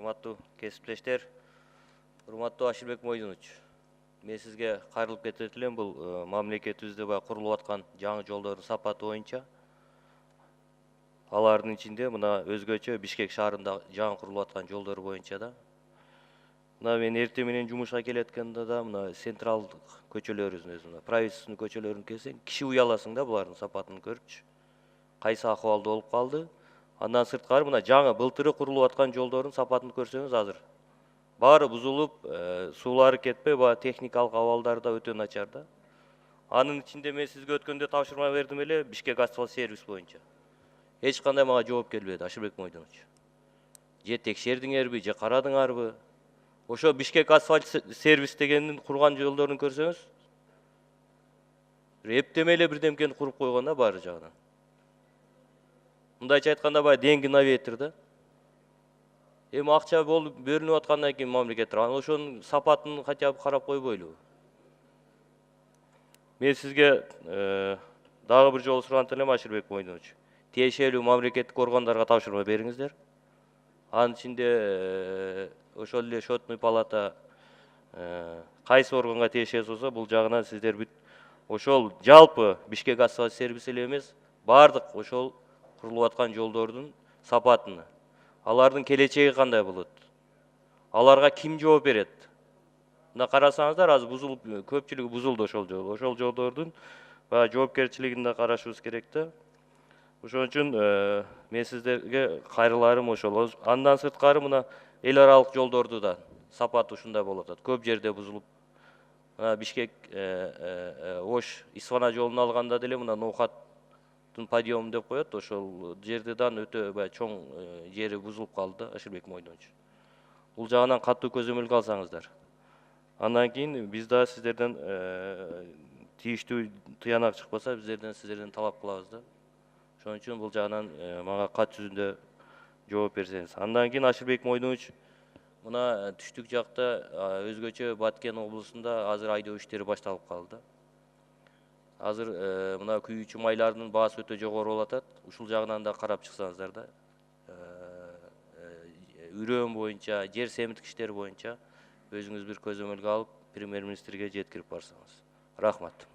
урматтуу кесиптештер, урматтуу Ашырбек Мойдунович. Мен сизге кайрылып кетет элем. Бул мамлекетибизде курулуп аткан жаңы жолдордун сапаты боюнча. Алардын ичинде мына өзгөчө Бишкек шаарында жаңы курулуп аткан жолдор боюнча да. Мына мен эртең менен жумушка келеткенде да мына централдык көчөлөрүбүздүн өзү, правительственный көчөлөрүн келсең, киши уяласың да булардын сапатын көрүпчү. Кайсы акыбалда болуп калды. Андан сырткары мына жаңы былтыры курулуп аткан жолдордун сапатын көрсөңүз азыр баары бузулуп, суулары кетпей, техникалык абалдары да өтө начар да. Анын ичинде мен сизге өткөндө тапшырма бердим эле Бишкек асфальт сервис боюнча. Эч кандай мага жооп келбеди, Ашырбек Мойдунович. Же текшердиңерби, же карадыңарбы? Ошо Бишкек асфальт сервис дегендин курган жолдорун көрсөңүз, эптеме эле бирдемкени куруп койгон да баары жагынан. Мындайча айтканда деньги на ветер да. Эми акча болуп бөлүнүп аткандан кийин мамлекеттер анан ошонун сапатын хотя бы карап койбойлубу? Мен сизге дагы бир жолу сурантып элем, Ашырбек Мойдунович. Тиешелүү мамлекеттик органдарга тапшырма бериңиздер. Анын ичинде ошол эле счетный палата кайсы органга тиешеси болсо, бул жагынан сиздер бүт ошол жалпы Бишкек асфальт сервис эле эмес, баардык ошол курулуп аткан жолдордун сапатын, алардын келечеги кандай болот? Аларга ким жооп берет? Мына карасаңыздар, азыр бузулуп, көпчүлүгү бузулду ошол жол. Ошол жолдордун жоопкерчилигин да карашыбыз керек да. Ошон үчүн мен сиздерге кайрыларым ошол. Андан сырткары мына эл аралык жолдорду да сапаты ушундай болуп атат. Көп жерде бузулуп. Бишкек Ош Исфана жолун алганда деле мына Ноухаттын подъемы деп коет, ошол жерде да өтө чоң жери бузулуп калды, Ашырбек Мойдунович. Бул жагынан катуу көзөмөлгө алсаңыздар. Андан кийин биз да сиздерден тийиштүү тыянак чыкпаса, сиздерден талап кылабыз да. Ошон үчүн бул жагынан мага кат жүзүндө жооп берсеңиз. Андан кийин Ашырбек Мойдунович, мына түштүк жакта өзгөчө Баткен облусунда азыр айдоо иштери башталып калды. Азыр мына күйүүчү майлардын баасы өтө жогору болуп атат. Ушул жагынан да карап чыксаңыздар да. Үрөөн боюнча, жер семиндик иштери боюнча өзүңүз бир көзөмөлгө алып, премьер-министрге жеткирип барсаңыз. Рахмат.